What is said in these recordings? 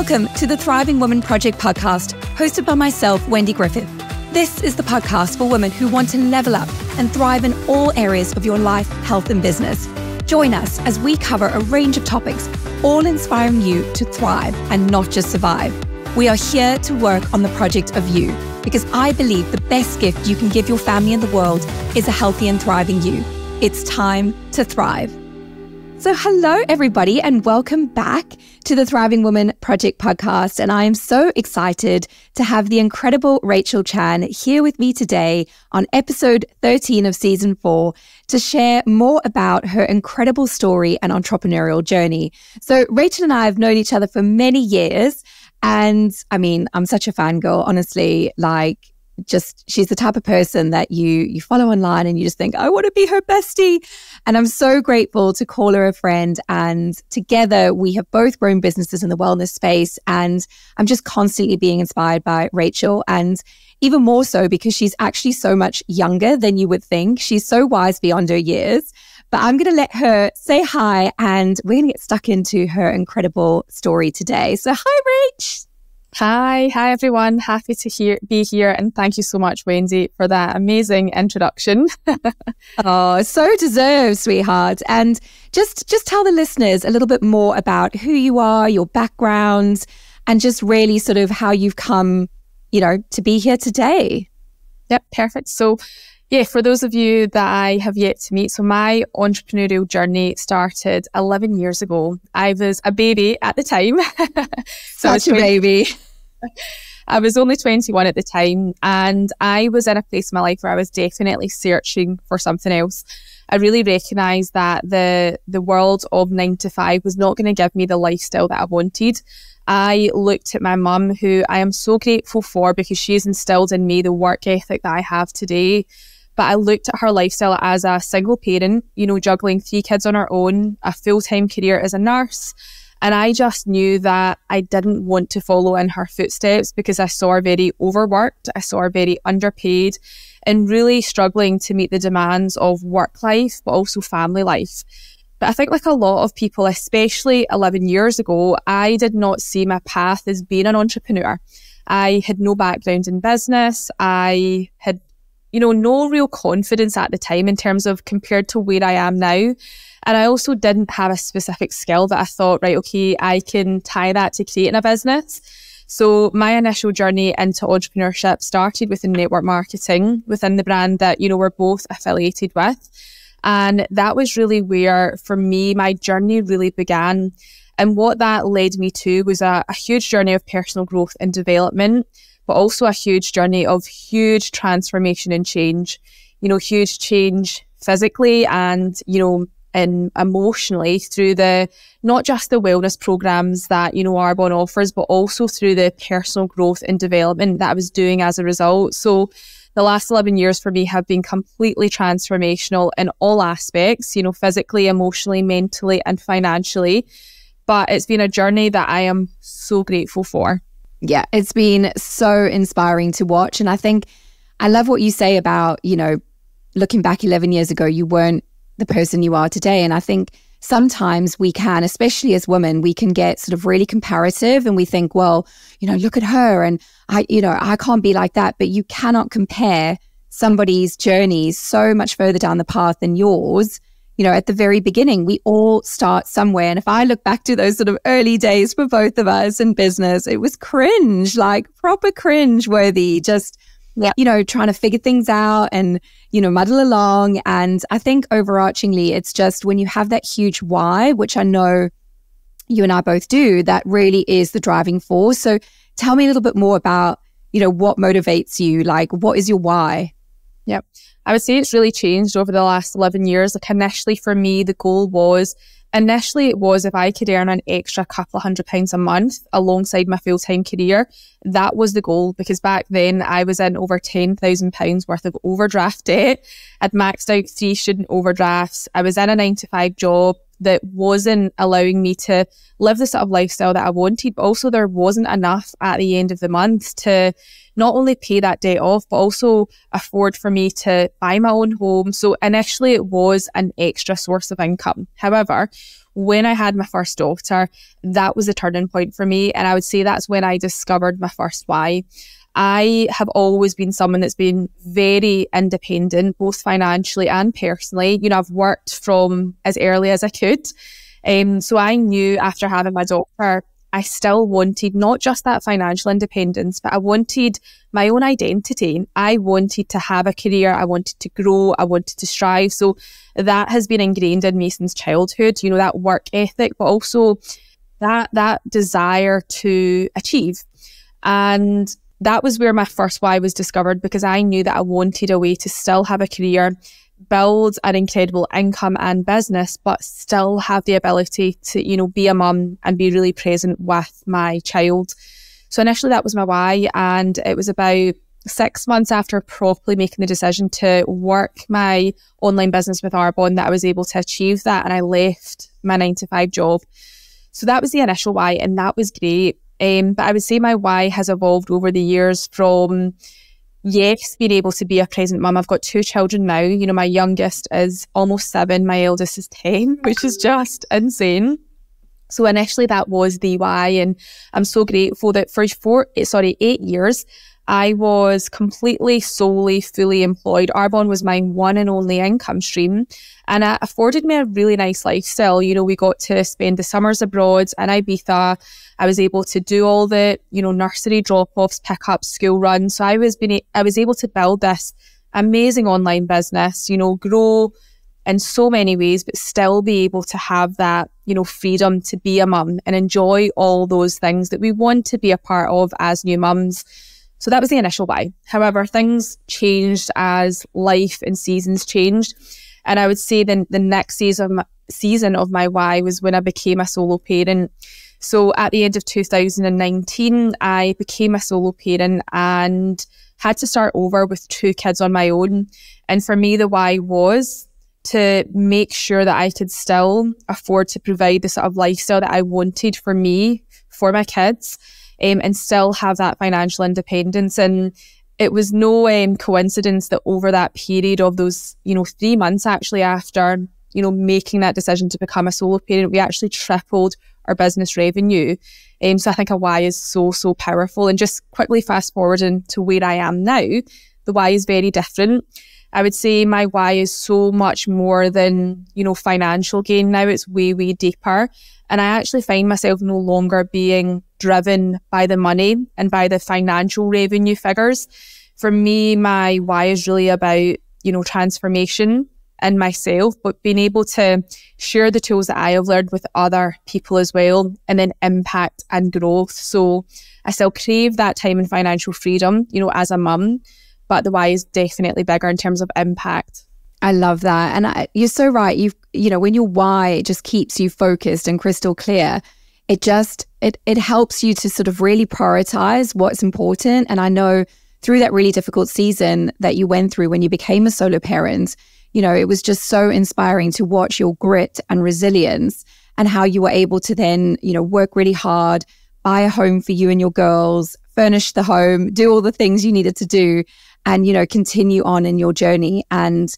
Welcome to the Thriving Woman Project podcast, hosted by myself, Wendy Griffith. This is the podcast for women who want to level up and thrive in all areas of your life, health, and business. Join us as we cover a range of topics, all inspiring you to thrive and not just survive. We are here to work on the project of you, because I believe the best gift you can give your family and the world is a healthy and thriving you. It's time to thrive. So hello, everybody, and welcome back to the Thriving Woman Project podcast. And I am so excited to have the incredible Rachel Chan here with me today on episode 13 of season 4 to share more about her incredible story and entrepreneurial journey. So Rachel and I have known each other for many years. And I mean, I'm such a fangirl, honestly, she's the type of person that you follow online and you just think, I want to be her bestie. And I'm so grateful to call her a friend. And together we have both grown businesses in the wellness space. And I'm just constantly being inspired by Rachel. And even more so because she's actually so much younger than you would think. She's so wise beyond her years. But I'm going to let her say hi and we're going to get stuck into her incredible story today. So hi, Rach. Hi everyone. Happy to be here, and thank you so much, Wendy, for that amazing introduction. Oh, so deserved, sweetheart. And just tell the listeners a little bit more about who you are, your background, and just really sort of how you've come, to be here today. Yep, perfect. So yeah, for those of you that I have yet to meet, so my entrepreneurial journey started 11 years ago. I was a baby at the time. Such a baby. I was only 21 at the time, and I was in a place in my life where I was definitely searching for something else. I really recognised that the world of 9 to 5 was not going to give me the lifestyle that I wanted. I looked at my mum, who I am so grateful for because she has instilled in me the work ethic that I have today. But I looked at her lifestyle as a single parent, juggling 3 kids on her own, a full-time career as a nurse. And I just knew that I didn't want to follow in her footsteps because I saw her very overworked. I saw her very underpaid and really struggling to meet the demands of work life, but also family life. But I think like a lot of people, especially 11 years ago, I did not see my path as being an entrepreneur. I had no background in business. I had no real confidence at the time in terms of compared to where I am now. And I also didn't have a specific skill that I thought, right, okay, I can tie that to creating a business. So my initial journey into entrepreneurship started within network marketing, within the brand that, we're both affiliated with. And that was really where, for me, my journey really began. And what that led me to was a huge journey of personal growth and development, but also a huge journey of huge transformation and change, huge change physically and, and emotionally through not just the wellness programs that, Arbonne offers, but also through the personal growth and development that I was doing as a result. So the last 11 years for me have been completely transformational in all aspects, physically, emotionally, mentally, and financially. But it's been a journey that I am so grateful for. Yeah, it's been so inspiring to watch. And I think I love what you say about, looking back 11 years ago, you weren't the person you are today. And I think sometimes we can, especially as women, we can get sort of really comparative and we think, well, look at her and I can't be like that. But you cannot compare somebody's journey so much further down the path than yours. At the very beginning, we all start somewhere. And if I look back to those sort of early days for both of us in business, it was cringe, like proper cringe worthy, just, trying to figure things out and, muddle along. And I think overarchingly, it's just when you have that huge why, which I know you and I both do, that really is the driving force. So tell me a little bit more about, what motivates you? Like, what is your why? Yep. I would say it's really changed over the last 11 years. Like initially for me, the goal was, if I could earn an extra couple of £100 a month alongside my full-time career, that was the goal. Because back then I was in over £10,000 worth of overdraft debt. I'd maxed out 3 student overdrafts. I was in a 9 to 5 job that wasn't allowing me to live the sort of lifestyle that I wanted, but also there wasn't enough at the end of the month to not only pay that debt off, but also afford for me to buy my own home. So initially it was an extra source of income. However, when I had my first daughter, that was a turning point for me. And I would say that's when I discovered my first why. I have always been someone that's been very independent, both financially and personally. You know, I've worked from as early as I could. So I knew after having my daughter, I still wanted not just that financial independence, but I wanted my own identity. I wanted to have a career. I wanted to grow. I wanted to strive. So that has been ingrained in me since childhood, you know, that work ethic, but also that desire to achieve. And that was where my first why was discovered, because I knew that I wanted a way to still have a career, build an incredible income and business, but still have the ability to, you know, be a mum and be really present with my child. So initially that was my why. And it was about 6 months after properly making the decision to work my online business with Arbonne that I was able to achieve that. And I left my 9-to-5 job. So that was the initial why. And that was great. But I would say my why has evolved over the years from, yes, being able to be a present mum. I've got 2 children now. You know, my youngest is almost 7. My eldest is 10, which is just insane. So initially that was the why. And I'm so grateful that for 8 years, I was completely, solely, fully employed. Arbonne was my one and only income stream. And it afforded me a really nice lifestyle. You know, we got to spend the summers abroad in Ibiza. I was able to do all the, you know, nursery drop-offs, pick-ups, school runs. So I was able to build this amazing online business, you know, grow in so many ways, but still be able to have that, you know, freedom to be a mum and enjoy all those things that we want to be a part of as new mums. So that was the initial why. However, things changed as life and seasons changed. And I would say then the next season of my why was when I became a solo parent. So at the end of 2019, I became a solo parent and had to start over with 2 kids on my own. And for me, the why was to make sure that I could still afford to provide the sort of lifestyle that I wanted for me, for my kids, and still have that financial independence. And it was no coincidence that over that period of those, you know, 3 months actually after, you know, making that decision to become a solo parent, we actually tripled our business revenue. So I think a why is so, so powerful. And just quickly fast forwarding to where I am now, the why is very different. I would say my why is so much more than, you know, financial gain now. It's way, way deeper. And I actually find myself no longer being driven by the money and by the financial revenue figures. For me, my why is really about, you know, transformation in myself, but being able to share the tools that I have learned with other people as well, and then impact and growth. So I still crave that time and financial freedom, you know, as a mum, but the why is definitely bigger in terms of impact. I love that. And you're so right. You know, when your why just keeps you focused and crystal clear, it helps you to sort of really prioritize what's important. And I know through that really difficult season that you went through when you became a solo parent, you know, it was just so inspiring to watch your grit and resilience and how you were able to then, you know, work really hard, buy a home for you and your girls, furnish the home, do all the things you needed to do, and, you know, continue on in your journey. And,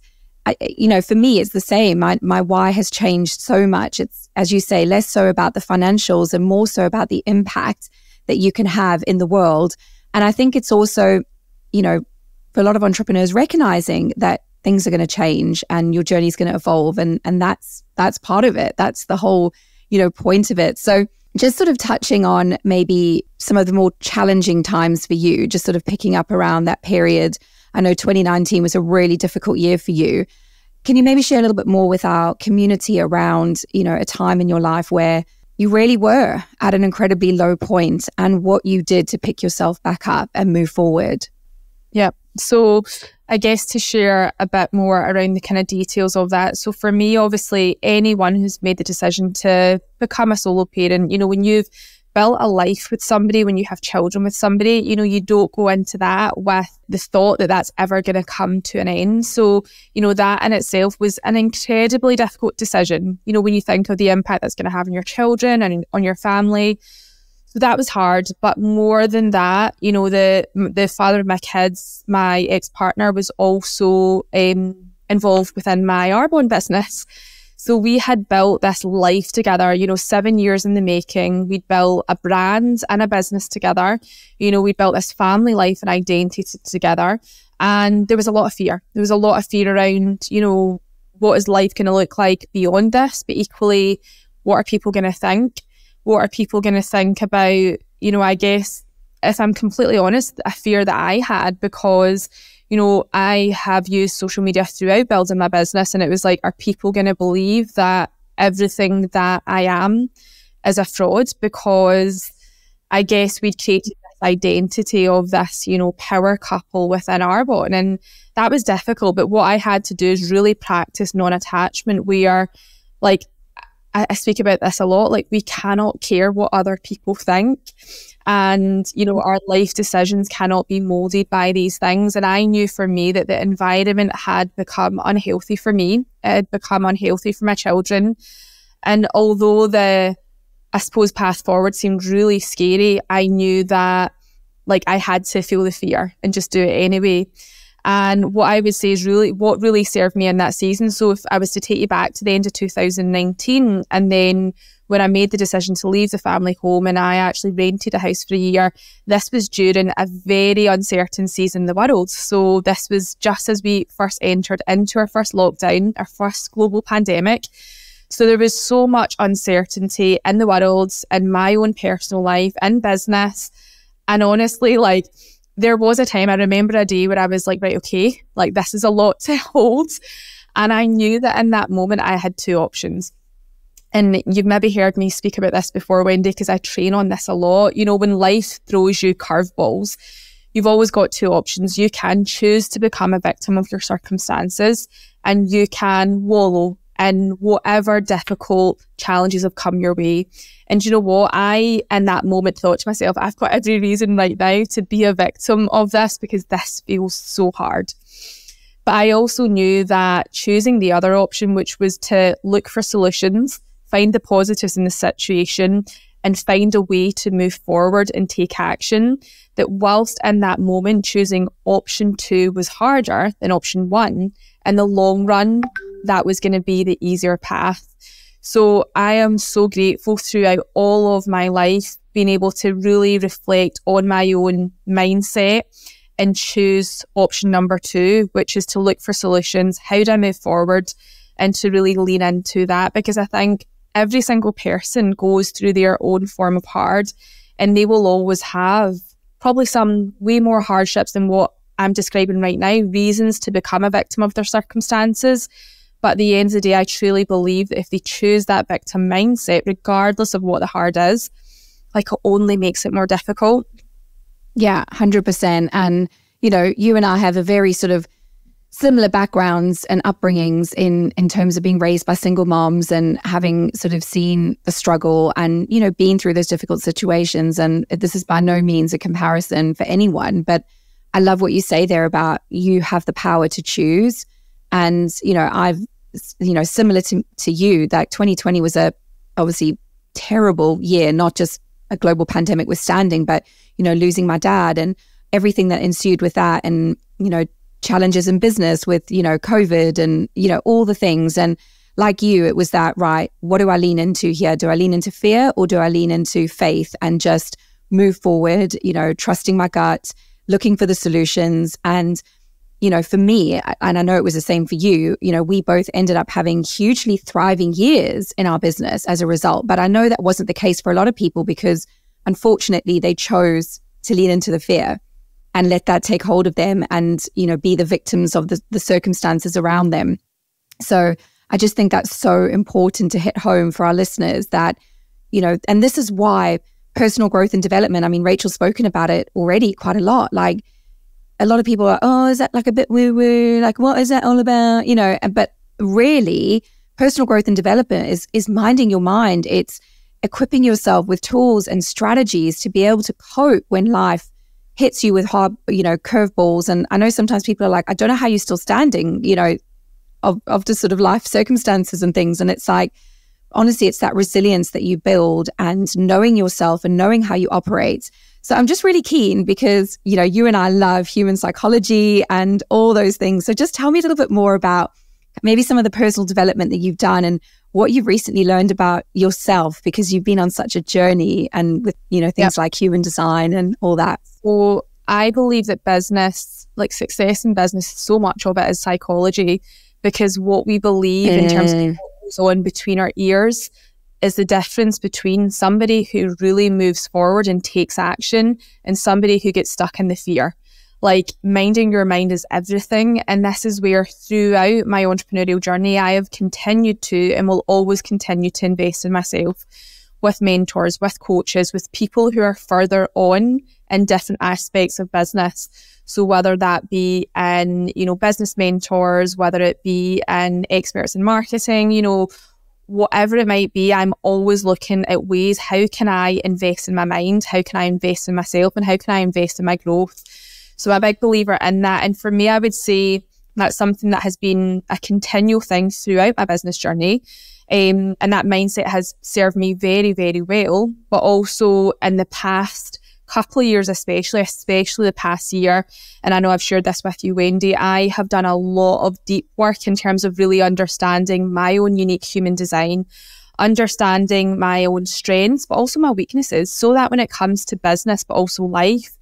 you know, for me, it's the same. My why has changed so much. It's, as you say, less so about the financials and more so about the impact that you can have in the world. And I think it's also, you know, for a lot of entrepreneurs, recognizing that things are going to change and your journey is going to evolve. And that's part of it. That's the whole, you know, point of it. So just sort of touching on maybe some of the more challenging times for you, just sort of picking up around that period. I know 2019 was a really difficult year for you. Can you maybe share a little bit more with our community around, you know, a time in your life where you really were at an incredibly low point and what you did to pick yourself back up and move forward? Yeah. So I guess to share a bit more around the kind of details of that. So for me, obviously, anyone who's made the decision to become a solo parent, you know, when you've built a life with somebody, when you have children with somebody, you know, you don't go into that with the thought that that's ever going to come to an end. So, you know, that in itself was an incredibly difficult decision, you know, when you think of the impact that's going to have on your children and on your family. So that was hard. But more than that, you know, the father of my kids, my ex-partner, was also involved within my Arbonne business. So we had built this life together, 7 years in the making. We'd built a brand and a business together. We built this family life and identity together. And there was a lot of fear. There was a lot of fear around, what is life going to look like beyond this? But equally, what are people going to think? What are people going to think about, I guess, if I'm completely honest, a fear that I had because, I have used social media throughout building my business, and it was like, are people going to believe that everything that I am is a fraud? Because I guess we'd created this identity of this, power couple within Arbonne, and that was difficult. But what I had to do is really practice non-attachment, where, like, I speak about this a lot, like, we cannot care what other people think. And, our life decisions cannot be molded by these things. And I knew for me that the environment had become unhealthy for me. It had become unhealthy for my children. And although the, I suppose, path forward seemed really scary, I knew that, like, I had to feel the fear and just do it anyway. And what I would say is what really served me in that season. So if I was to take you back to the end of 2019, and then when I made the decision to leave the family home and I actually rented a house for a year, this was during a very uncertain season in the world. So this was just as we first entered into our first lockdown, our first global pandemic. So there was so much uncertainty in the world, in my own personal life, in business. And honestly, like, there was a time, I remember a day where I was like, right, okay, like, this is a lot to hold. And I knew that in that moment I had two options. And you've maybe heard me speak about this before, Wendy, because I train on this a lot. When life throws you curveballs, you've always got two options. You can choose to become a victim of your circumstances, and you can wallow in whatever difficult challenges have come your way. And you know what? I, in that moment, thought to myself, I've got every reason right now to be a victim of this because this feels so hard. But I also knew that choosing the other option, which was to look for solutions, find the positives in the situation, and find a way to move forward and take action, that whilst in that moment choosing option 2 was harder than option 1, in the long run, that was going to be the easier path. So I am so grateful throughout all of my life being able to really reflect on my own mindset and choose option number 2, which is to look for solutions. How do I move forward? And to really lean into that, because I think every single person goes through their own form of hard, and they will always have probably some way more hardships than what I'm describing right now, reasons to become a victim of their circumstances. But at the end of the day, I truly believe that if they choose that victim mindset, regardless of what the hard is, like, it only makes it more difficult. Yeah, 100%. And, you and I have a very sort of similar backgrounds and upbringings in terms of being raised by single moms and having sort of seen the struggle and, been through those difficult situations. And this is by no means a comparison for anyone, but I love what you say there about you have the power to choose. And, I've, similar to you, that 2020 was a obviously terrible year, not just a global pandemic withstanding, but, losing my dad and everything that ensued with that, and, challenges in business with, COVID and, all the things. And like you, it was that, right, what do I lean into here? Do I lean into fear or do I lean into faith and just move forward, trusting my gut, looking for the solutions? And, for me, and I know it was the same for you, we both ended up having hugely thriving years in our business as a result. But I know that wasn't the case for a lot of people because unfortunately they chose to lean into the fear and let that take hold of them and, be the victims of the circumstances around them. So I just think that's so important to hit home for our listeners that, and this is why personal growth and development, I mean, Rachel's spoken about it already quite a lot. Like, a lot of people are, oh, is that like a bit woo-woo? Like, what is that all about? But really, personal growth and development is minding your mind. It's equipping yourself with tools and strategies to be able to cope when life hits you with hard, curveballs. And I know sometimes people are like, I don't know how you're still standing, of just sort of life circumstances and things. And it's like, honestly, it's that resilience that you build and knowing yourself and knowing how you operate. So I'm just really keen because, you and I love human psychology and all those things. So just tell me a little bit more about, maybe some of the personal development that you've done and what you've recently learned about yourself, because you've been on such a journey and with, things like human design and all that. So I believe that business, like success in business, so much of it is psychology, because what we believe in terms of what goes on between our ears is the difference between somebody who really moves forward and takes action and somebody who gets stuck in the fear. Like, minding your mind is everything. And this is where throughout my entrepreneurial journey, I have continued to and will always continue to invest in myself with mentors, with coaches, with people who are further on in different aspects of business. So whether that be in, business mentors, whether it be in experts in marketing, whatever it might be, I'm always looking at ways, how can I invest in my mind? How can I invest in myself? And how can I invest in my growth? So I'm a big believer in that. And for me, I would say that's something that has been a continual thing throughout my business journey. And that mindset has served me very, very well. But also in the past couple of years, especially the past year, and I know I've shared this with you, Wendy, I have done a lot of deep work in terms of really understanding my own unique human design, understanding my own strengths, but also my weaknesses, so that when it comes to business, but also life,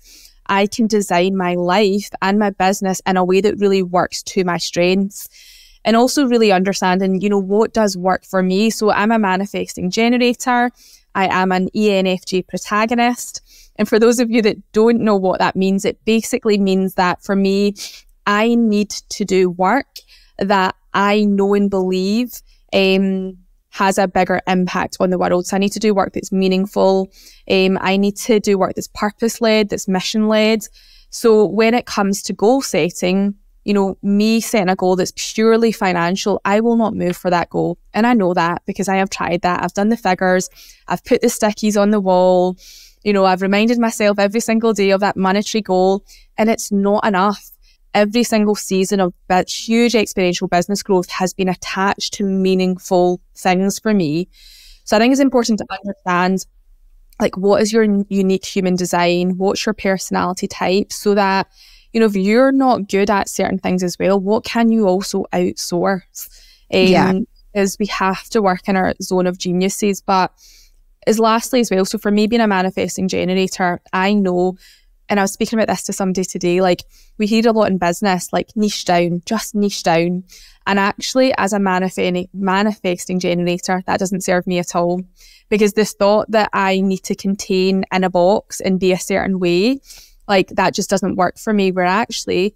I can design my life and my business in a way that really works to my strengths. And also really understanding, what does work for me. So I'm a manifesting generator. I am an ENFJ protagonist. And for those of you that don't know what that means, it basically means that for me, I need to do work that I know and believe has a bigger impact on the world. So I need to do work that's meaningful. I need to do work that's purpose-led, that's mission-led. So when it comes to goal setting, me setting a goal that's purely financial, I will not move for that goal. And I know that because I have tried that. I've done the figures. I've put the stickies on the wall. I've reminded myself every single day of that monetary goal, and it's not enough. Every single season of huge exponential business growth has been attached to meaningful things for me. So I think it's important to understand, what is your unique human design? What's your personality type? So that, if you're not good at certain things as well, what can you also outsource? Is we have to work in our zone of geniuses. But lastly as well, so for me being a manifesting generator, I know, and I was speaking about this to somebody today, we hear a lot in business, niche down, just niche down. And actually, as a manifesting generator, that doesn't serve me at all. Because this thought that I need to contain in a box and be a certain way, that just doesn't work for me. Where actually,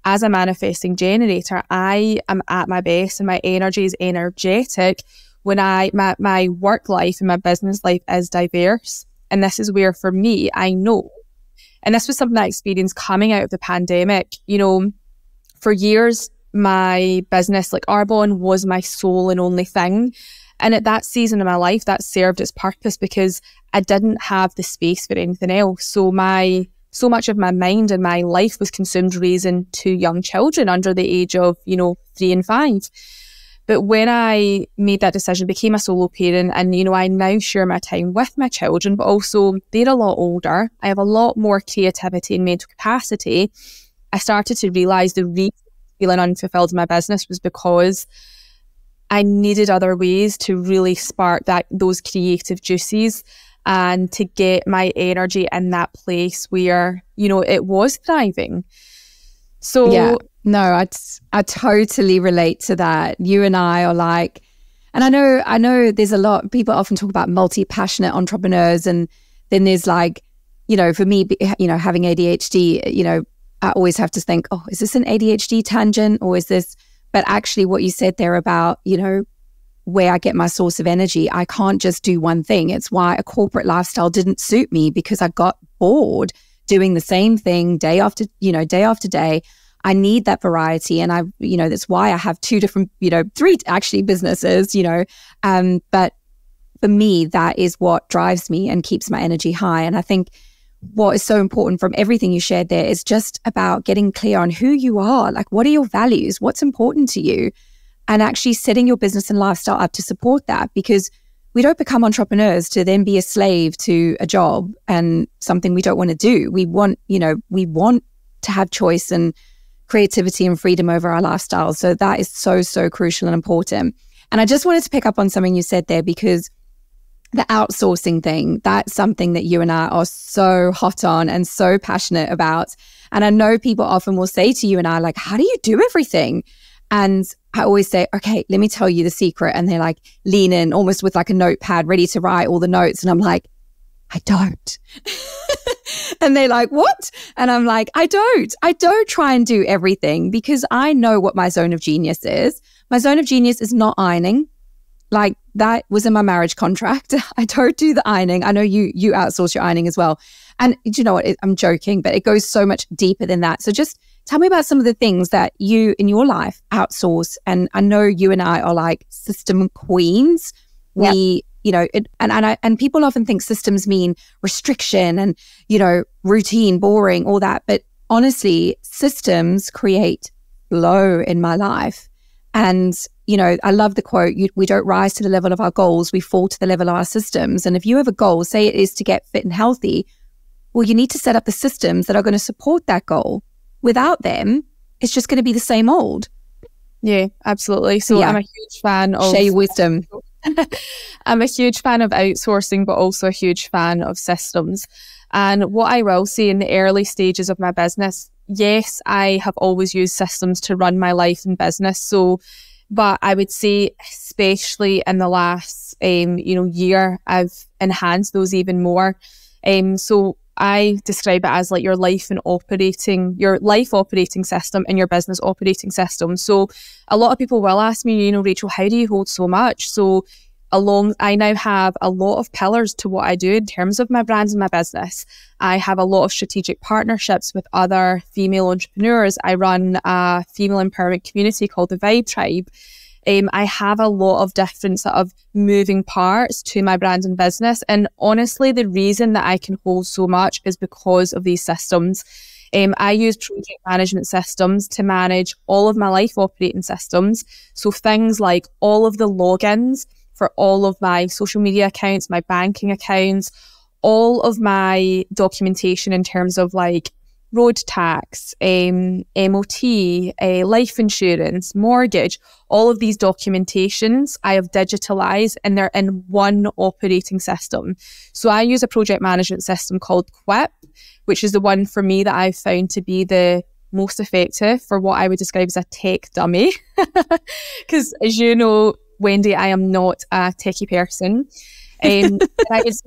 as a manifesting generator, I am at my best and my energy is energetic when my work life and my business life is diverse. And this is where, for me, I know, and this was something I experienced coming out of the pandemic. For years, my business, Arbonne, was my sole and only thing. And at that season of my life, that served its purpose because I didn't have the space for anything else. So much of my mind and my life was consumed raising 2 young children under the age of, 3 and 5. But when I made that decision, became a solo parent, and, I now share my time with my children, but also they're a lot older. I have a lot more creativity and mental capacity. I started to realise the reason feeling unfulfilled in my business was because I needed other ways to really spark those creative juices and to get my energy in that place where, it was thriving. So yeah. No, I totally relate to that. You and I are and I know there's a lot, people often talk about multi-passionate entrepreneurs, and then there's for me, having ADHD, I always have to think, oh, is this an ADHD tangent or is this, but actually what you said there about, where I get my source of energy, I can't just do one thing. It's why a corporate lifestyle didn't suit me, because I got bored doing the same thing day after day. I need that variety. And that's why I have 2 different, 3 actually businesses, but for me, that is what drives me and keeps my energy high. And I think what is so important from everything you shared there is just about getting clear on who you are. What are your values? What's important to you? And actually setting your business and lifestyle up to support that, because we don't become entrepreneurs to then be a slave to a job and something we don't want to do. We want to have choice and creativity and freedom over our lifestyles. So that is so, so crucial and important. And I just wanted to pick up on something you said there, because the outsourcing thing, that's something that you and I are so hot on and so passionate about. And I know people often will say to you and I, like, how do you do everything? And I always say, okay, let me tell you the secret. And they're like, lean in almost with like a notepad ready to write all the notes. And I'm like, I don't. And they're like, what? And I'm like, I don't try and do everything, because I know what my zone of genius is. My zone of genius is not ironing. Like, that was in my marriage contract. I don't do the ironing. I know you outsource your ironing as well. And you know what? I'm joking, but it goes so much deeper than that. So just tell me about some of the things that you in your life outsource. And I know you and I are like system queens. Yep. We, you know, and people often think systems mean restriction and, you know, routine, boring, all that. But honestly, systems create flow in my life. And, you know, I love the quote, we don't rise to the level of our goals, we fall to the level of our systems. And if you have a goal, say it is to get fit and healthy, well, you need to set up the systems that are going to support that goal. Without them, it's just going to be the same old. Yeah, absolutely. So yeah. I'm a huge fan of... Share your wisdom. I'm a huge fan of outsourcing, but also a huge fan of systems. And what I will say in the early stages of my business, yes, I have always used systems to run my life and business. So, but I would say, especially in the last, year, I've enhanced those even more. So I describe it as like your life operating system and your business operating system. So a lot of people will ask me, Rachel, how do you hold so much? So I now have a lot of pillars to what I do in terms of my brands and my business. I have a lot of strategic partnerships with other female entrepreneurs. I run a female empowerment community called the Vibe Tribe. I have a lot of different sort of moving parts to my brand and business. And honestly, the reason that I can hold so much is because of these systems. I use project management systems to manage all of my life operating systems. So things like all of the logins for all of my social media accounts, my banking accounts, all of my documentation in terms of like road tax, MOT, life insurance, mortgage, all of these documentations I have digitalized and they're in one operating system. So I use a project management system called Quip, which is the one for me that I've found to be the most effective for what I would describe as a tech dummy. Because as you know, Wendy, I am not a techie person. I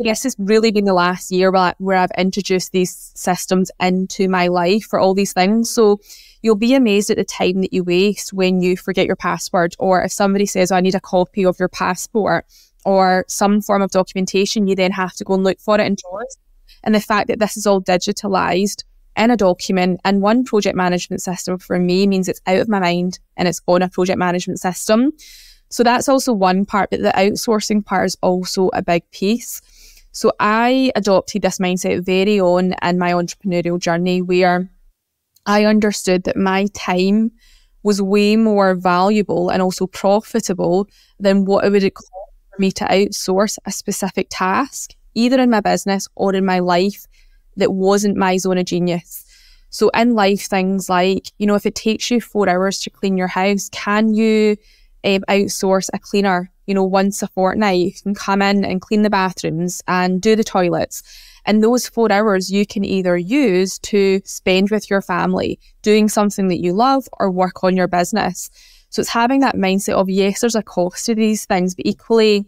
guess it's really been the last year where I've introduced these systems into my life for all these things. So you'll be amazed at the time that you waste when you forget your password, or if somebody says, I need a copy of your passport or some form of documentation, you then have to go and look for it in drawers. And the fact that this is all digitalized in a document and one project management system for me means it's out of my mind and it's on a project management system. So that's also one part, but the outsourcing part is also a big piece. So I adopted this mindset very on in my entrepreneurial journey, where I understood that my time was way more valuable and also profitable than what it would cost for me to outsource a specific task, either in my business or in my life, that wasn't my zone of genius. So in life, things like, if it takes you 4 hours to clean your house, can you outsource a cleaner, once a fortnight? You can come in and clean the bathrooms and do the toilets. And those 4 hours you can either use to spend with your family, doing something that you love, or work on your business. So it's having that mindset of, yes, there's a cost to these things, but equally,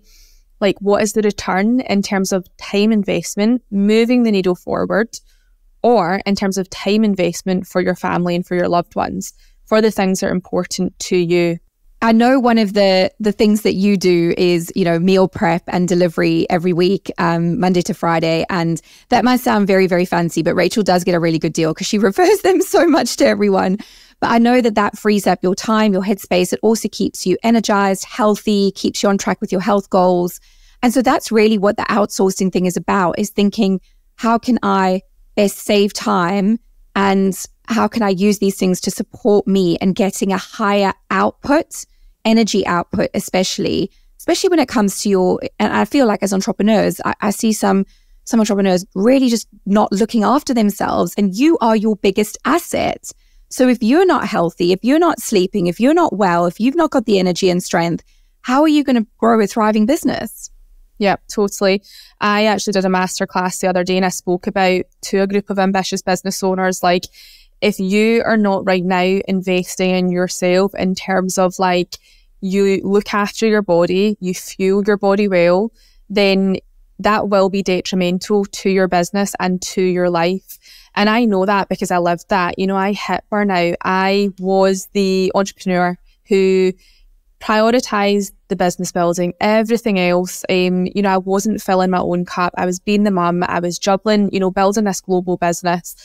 like, what is the return in terms of time investment, moving the needle forward, or in terms of time investment for your family and for your loved ones, for the things that are important to you. I know one of the things that you do is, meal prep and delivery every week, Monday to Friday. And that might sound very, very fancy, but Rachel does get a really good deal because she refers them so much to everyone. But I know that frees up your time, your headspace. It also keeps you energized, healthy, keeps you on track with your health goals. And so that's really what the outsourcing thing is about, is thinking, how can I best save time, and how can I use these things to support me and getting a higher output, energy output, especially when it comes to and I feel like as entrepreneurs, I see some entrepreneurs really just not looking after themselves, and you are your biggest asset. So if you're not healthy, if you're not sleeping, if you're not well, if you've not got the energy and strength, how are you going to grow a thriving business? Yeah, totally. I actually did a masterclass the other day and I spoke about to a group of ambitious business owners, like, if you are not right now investing in yourself in terms of like, you look after your body, you fuel your body well, then that will be detrimental to your business and to your life. And I know that because I lived that. You know, I hit burnout. I was the entrepreneur who prioritized the business building, everything else. You know, I wasn't filling my own cup. I was being the mum. I was juggling, you know, building this global business.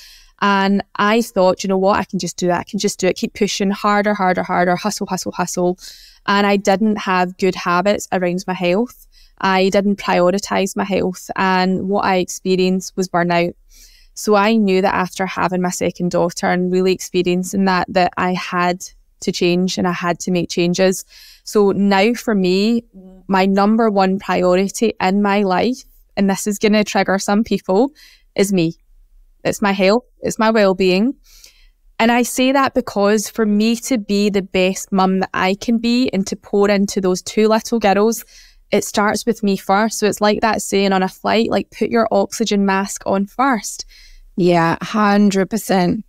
And I thought, you know what, I can just do it. I can just do it. Keep pushing harder, hustle. And I didn't have good habits around my health. I didn't prioritize my health. And what I experienced was burnout. So I knew that after having my second daughter and really experiencing that I had to change and I had to make changes. So now for me, my number one priority in my life, and this is going to trigger some people, is me. It's my health. It's my well-being. And I say that because for me to be the best mum that I can be and to pour into those two little girls, it starts with me first. So it's like that saying on a flight, like, put your oxygen mask on first. Yeah, 100%.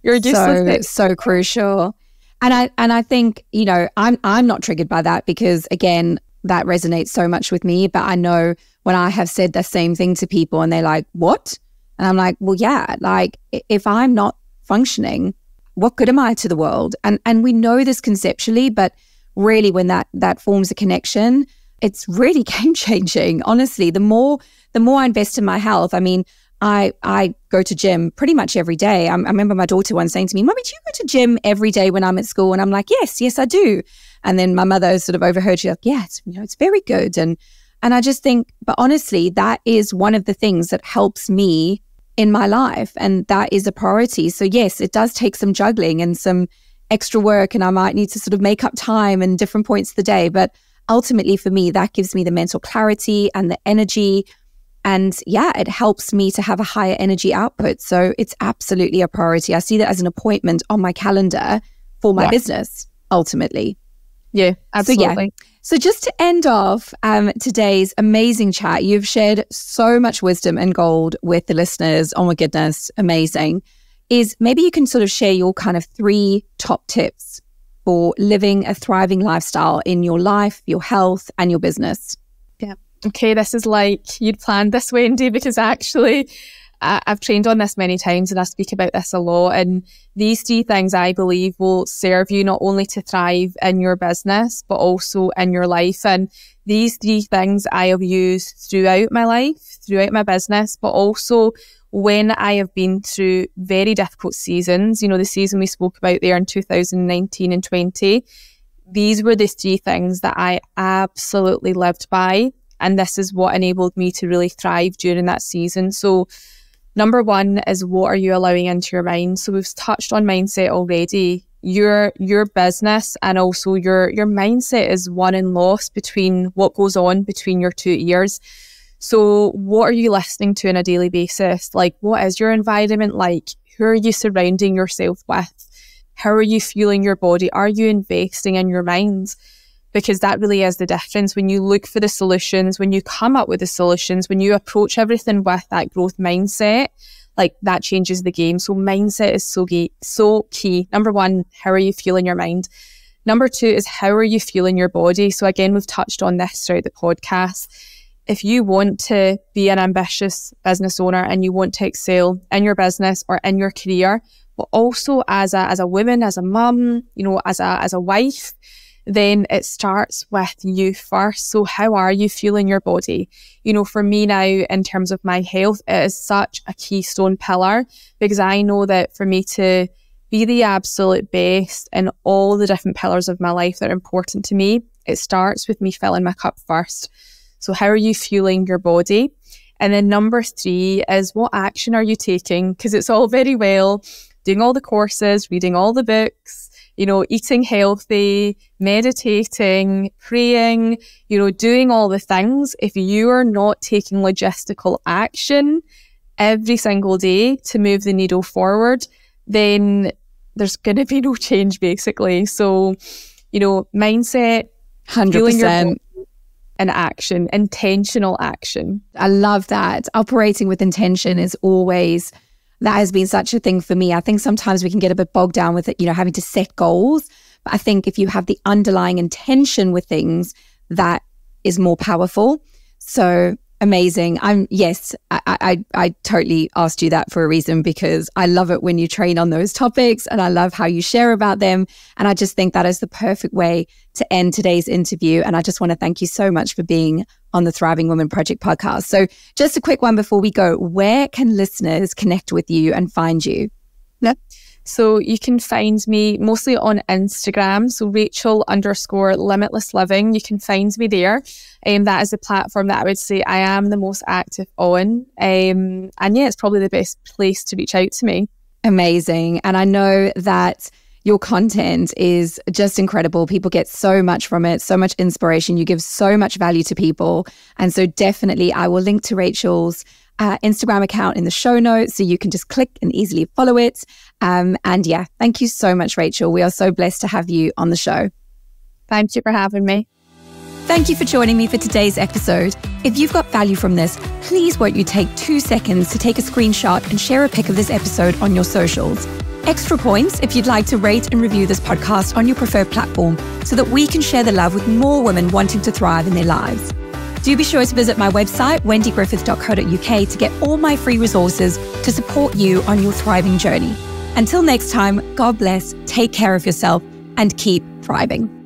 You're useless. So crucial. And I think, you know, I'm not triggered by that because, again, that resonates so much with me. But I know when I have said the same thing to people and they're like, what? And I'm like, well, yeah, like, if I'm not functioning, what good am I to the world? And we know this conceptually, but really when that forms a connection, it's really game changing. Honestly, the more I invest in my health, I mean, I go to gym pretty much every day. I remember my daughter once saying to me, Mommy, do you go to gym every day when I'm at school? And I'm like, yes, I do. And then my mother sort of overheard, she's like, yeah, it's very good. And I just think, but honestly, that is one of the things that helps me in my life. And that is a priority. So yes, it does take some juggling and some extra work. And I might need to sort of make up time in different points of the day. But ultimately for me, that gives me the mental clarity and the energy. And yeah, it helps me to have a higher energy output. So it's absolutely a priority. I see that as an appointment on my calendar for my business, ultimately. Yeah, absolutely. So just to end off today's amazing chat, you've shared so much wisdom and gold with the listeners. Oh my goodness, amazing. Is maybe you can sort of share your kind of 3 top tips for living a thriving lifestyle in your life, your health, and your business. Yeah. Okay, this is like you'd planned this, Wendy, because actually I've trained on this many times and I speak about this a lot. And these 3 things I believe will serve you not only to thrive in your business, but also in your life. And these 3 things I have used throughout my life, throughout my business, but also when I have been through very difficult seasons, you know, the season we spoke about there in 2019 and 20, these were the 3 things that I absolutely lived by. And this is what enabled me to really thrive during that season. So number 1 is, what are you allowing into your mind? So we've touched on mindset already. Your business and also your mindset is won and lost between what goes on between your 2 ears. So what are you listening to on a daily basis? Like, what is your environment like? Who are you surrounding yourself with? How are you fueling your body? Are you investing in your mind? Because that really is the difference. When you look for the solutions, when you come up with the solutions, when you approach everything with that growth mindset, like, that changes the game. So mindset is so key. Number 1, how are you fueling your mind? Number 2 is, how are you fueling your body? So again, we've touched on this throughout the podcast. If you want to be an ambitious business owner and you want to excel in your business or in your career, but also as a woman, as a mum, you know, as a wife, then it starts with you first. So how are you fueling your body? You know, for me now, in terms of my health, it is such a keystone pillar, because I know that for me to be the absolute best in all the different pillars of my life that are important to me, it starts with me filling my cup first. So how are you fueling your body? And then number 3 is, what action are you taking? Because it's all very well doing all the courses, reading all the books, you know, eating healthy, meditating, praying, you know, doing all the things. If you are not taking logistical action every single day to move the needle forward, then there's going to be no change, basically. So, mindset, 100%. And action, intentional action. I love that. Operating with intention is always, that has been such a thing for me. I think sometimes we can get a bit bogged down with it, having to set goals. But I think if you have the underlying intention with things, that is more powerful. So amazing. I totally asked you that for a reason, because I love it when you train on those topics and I love how you share about them. And I just think that is the perfect way to end today's interview. And I just want to thank you so much for being on the Thriving Women Project podcast. So just a quick one before we go, where can listeners connect with you and find you? Yeah. So you can find me mostly on Instagram. So Rachel_Limitless Living. You can find me there. That is the platform that I would say I am the most active on. And yeah, it's probably the best place to reach out to me. Amazing. And I know that your content is just incredible. People get so much from it, so much inspiration. You give so much value to people. And so definitely I will link to Rachel's Instagram account in the show notes, so you can just click and easily follow it. And yeah, thank you so much, Rachel. We are so blessed to have you on the show. Thank you for having me. Thank you for joining me for today's episode. If you've got value from this, please won't you take 2 seconds to take a screenshot and share a pic of this episode on your socials. Extra points if you'd like to rate and review this podcast on your preferred platform, so that we can share the love with more women wanting to thrive in their lives. Do be sure to visit my website, wendygriffith.co.uk, to get all my free resources to support you on your thriving journey. Until next time, God bless, take care of yourself, and keep thriving.